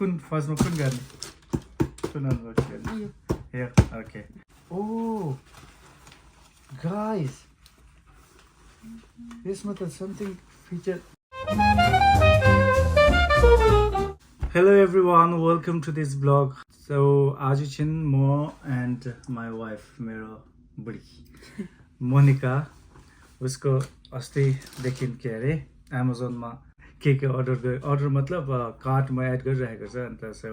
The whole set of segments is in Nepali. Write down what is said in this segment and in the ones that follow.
कुन फर्स्टमा कुन गर्ने कुन अनबक्स गर्ने यो ओके ओ गाइस यसमा त something feature hello everyone welcome to this blog so आज चाहिँ म एन्ड माई वाइफ मेरो बुढी मोनिका उसको अस्तिदेखि के अरे एमाजोनमा के अर्डर मतलब कार्टमा एड गरिरहेको छ अन्त so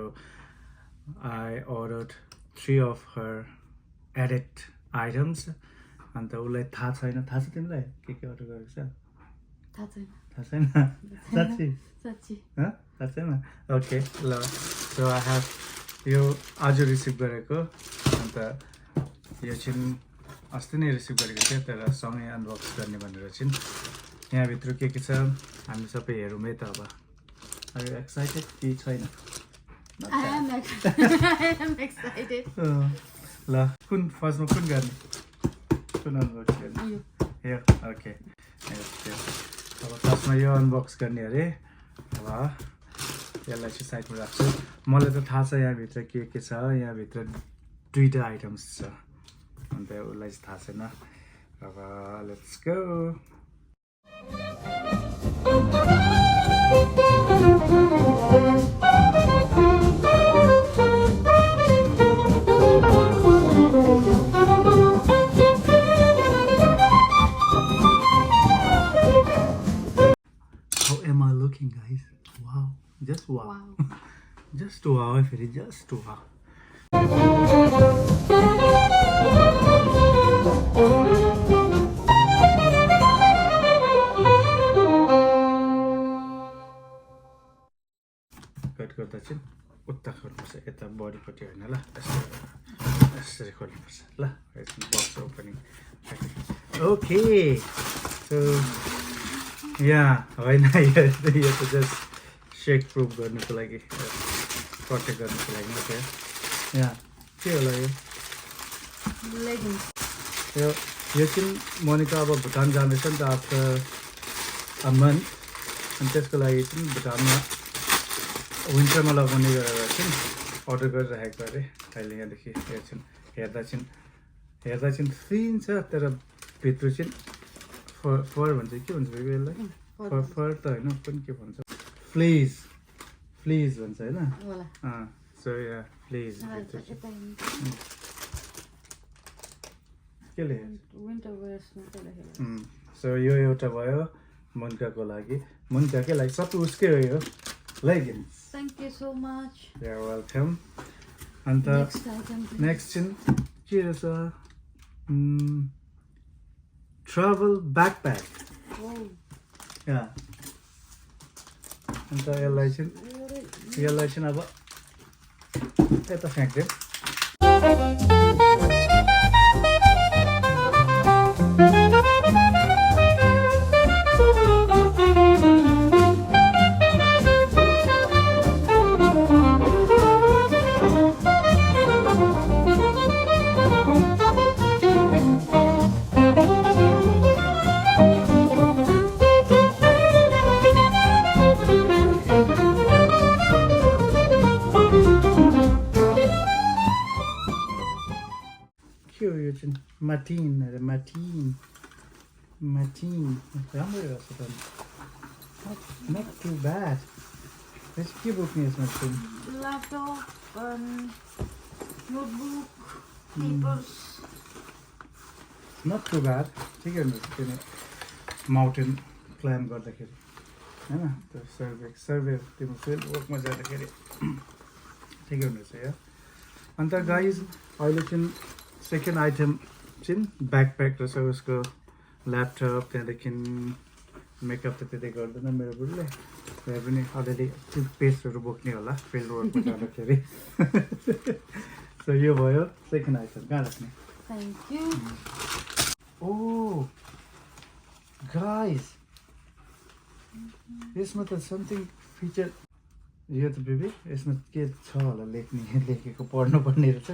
I ordered 3 of her added items अन्त उसलाई थाहा छैन थाहा छ तिमीलाई के अर्डर गरेको छ थाहा छैन साँच्ची थाहा छैन ओके ल सो आई हेभ यो आज रिसिभ गरेको अन्त यो चाहिँ अस्ति नै रिसिभ गरेको थियो तर सँगै अनबक्स गर्ने भनेर चाहिँ यहाँभित्र के छ हामी सबै हेरौँ है त अब आर यु एक्साइटेड कि छैन I am excited. ल कुन फर्स्टमा कुन गर्ने कुन अनबक्स गर्ने यो ओके अब फर्स्टमा यो अनबक्स गर्ने अरे अब यसलाई चाहिँ साइडमा राख्छु मलाई त थाहा छ यहाँभित्र के छ यहाँभित्र 2टा आइटम्स छ अन्त उसलाई चाहिँ थाहा छैन अब let's go How am I looking, guys? Wow, just wow. Just wow, फेरि just wow. कट गर्दा चाहिँ उता खोल्नुपर्छ यता बडीपट्टि होइन ल यसरी खोल्नुपर्छ ल बक्स ओपनिङ ओके सो यहाँ होइन यो त जस्ट सेक प्रुफ गर्नुको लागि प्रोटेक्ट गर्नुको लागि मात्रै यहाँ के होला यो चाहिँ मोनिका अब भुटान जाँदैछ नि त आफ्टर अ मन्थ अनि त्यसको लागि चाहिँ भुटानमा विन्टरमा लगाउने गरेर चाहिँ अर्डर गरिरहेको अरे अहिले यहाँदेखि हेर्दा चाहिँ थिन छ तर भित्र चाहिँ फर भन्छ के भन्छ यसलाई फर त होइन पनि के भन्छ फ्लेज भन्छ होइन सो या फ्लेज के लेखेको सो यो एउटा भयो मोनिकाको लागि मोनिकाकै लागि सबै उसकै हो यो leggings. Thank you so much. You're welcome. And next in here's a travel backpack. Oh. Yeah. And the elation अब यता फ्याँक्दै Martin. राम्रो रहेछ त not too bad त्यसको के बोक्ने यसमा चाहिँ Laptop, notebook, papers. not too bad ठिकै हुनुहुन्छ किन माउन्टेन क्लाइम्ब गर्दाखेरि हैन त्यो सर्वे तिम्रो फिल्ड वर्कमा जाँदाखेरि ठिकै हुनुहुन्छ या अन्त गाइज अहिले चाहिँ सेकेन्ड आइटम चाहिँ ब्याकप्याक रहेछ उसको ल्यापटप त्यहाँदेखि मेकअप त त्यतै गर्दैन मेरो बुढीले त्यहाँ पनि अलिअलि टुथपेस्टहरू बोक्ने होला फिल्ड वर्कमा जाँदाखेरि सो यो भयो सेकेन्ड आइटम कहाँ राख्ने Thank you. Oh, guys, यसमा त समथिङ फिचर यो त बेबी यसमा के छ होला लेखेको पढ्नुपर्ने रहेछ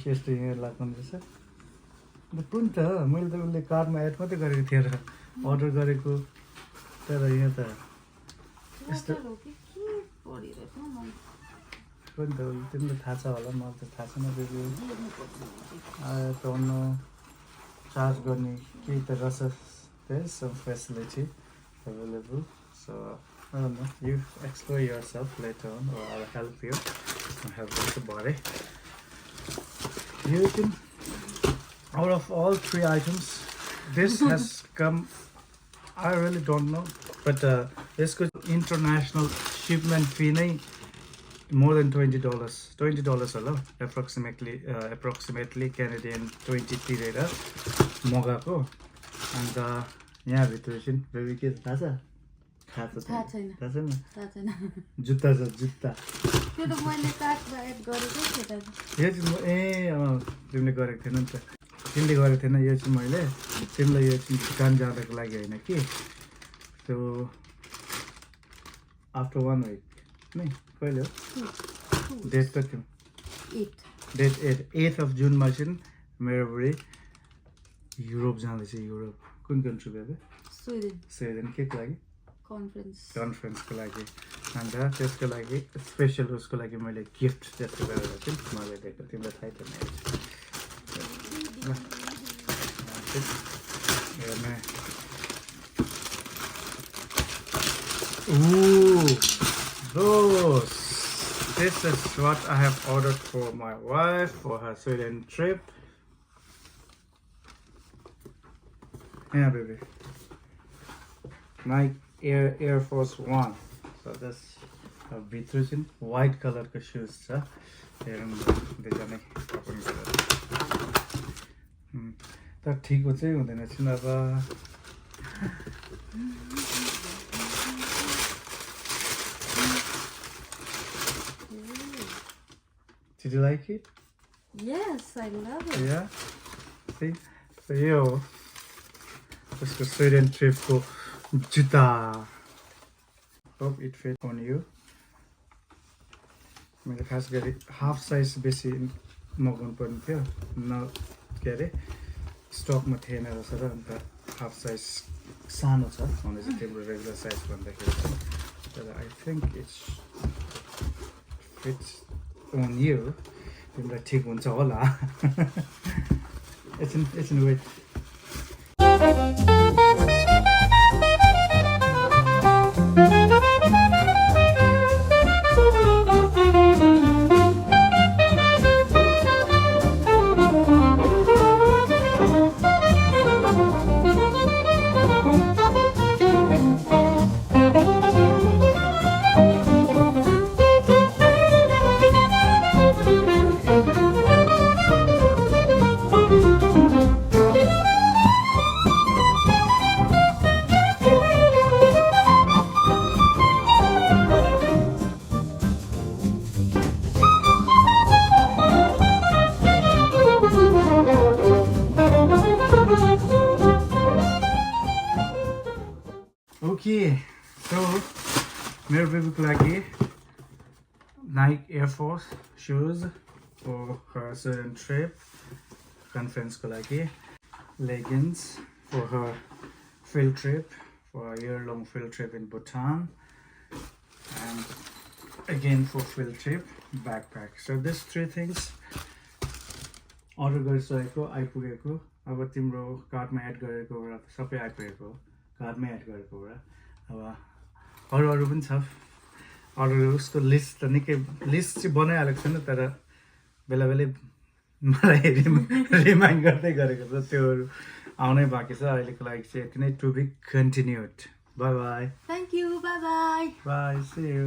यस्तो यहाँ लाग्नु रहेछ कुन त मैले त उसले कार्डमा एड मात्रै गरेको थिएँ र अर्डर गरेको तर यहाँ त यस्तो हो नि त तिमीलाई थाहा छ होला मलाई त थाहा छैन बेबी टर्न चार्ज गर्ने केही त रहेछ there's some facility available so I don't know you explore yourself later on or I'll help you I'll help you to buy you can out of all three items this has come I really don't know but this could international shipment fee नै more than $20 होला approximately Canadian 20 तिरेर मगाएको अन्त यहाँ भित्र चाहिँ बेबी के थाहा छ थाहा छैन जुत्ता छ जुत्ता त्यो त मैले कार्डमा एड गरेकै थिएँ त यो चाहिँ तिमीले गरेको थिएन नि त तिमीले गरेको थिएन यो चाहिँ मैले तिमीलाई यो चाहिँ भुटान जाँदाको लागि होइन कि त्यो आफ्टर 1 week नै कहिले हो डेट त थियो डेट 8th of June मा चाहिँ मेरो बुढी युरोप जाँदैछ युरोप कुन कन्ट्री बेबी स्विडेन केको लागि कन्फरेन्सको लागि अन्त त्यसको लागि स्पेसल उसको लागि मैले गिफ्ट जस्तो गरेर चाहिँ मैले दिएको तिमीलाई थाहै थिएन Those. This is what I have ordered for my wife for her Sweden trip. Yeah, baby. Nike Air Force One. So this Vitrusin white color ka shoes cha. तर ठिकको चाहिँ हुँदैन छैन अब Did you like it? Yes, I love it. Yeah. See? So yo, उसको Sweden trip को जुत्ता. Hope it fit on you. मैले खास गरी हाफ साइज बेसी मगाउनु पर्ने थियो न के अरे स्टकमा थिएन रहेछ र अन्त हाफ साइज सानो छ भने चाहिँ तिम्रो रेगुलर साइज भन्दाखेरि तर I think it's fits on you तिमीलाई ठिक हुन्छ होला एकछिन वेट Okay, so मेरो बेबीको लागि Nike Air Force shoes for her Sweden trip, conference ko lagi, leggings for her field trip, for a year-long field trip in Bhutan, and again for field trip, backpack. So these three things order गरिसकेको आइपुगेको अब तिम्रो कार्डमा एड गरेको होला सबै आइपुगेको कार्डमै एड गरेको होला अब अरू पनि छ अरू उसको लिस्ट त निकै लिस्ट चाहिँ बनाइहालेको छैन तर बेला बेलै मलाई रिमाइन्ड गर्दै गरेको छ त्योहरू आउनै बाँकी छ अहिलेको लागि चाहिँ यति नै to be continued bye bye Thank you. Bye bye. Bye see you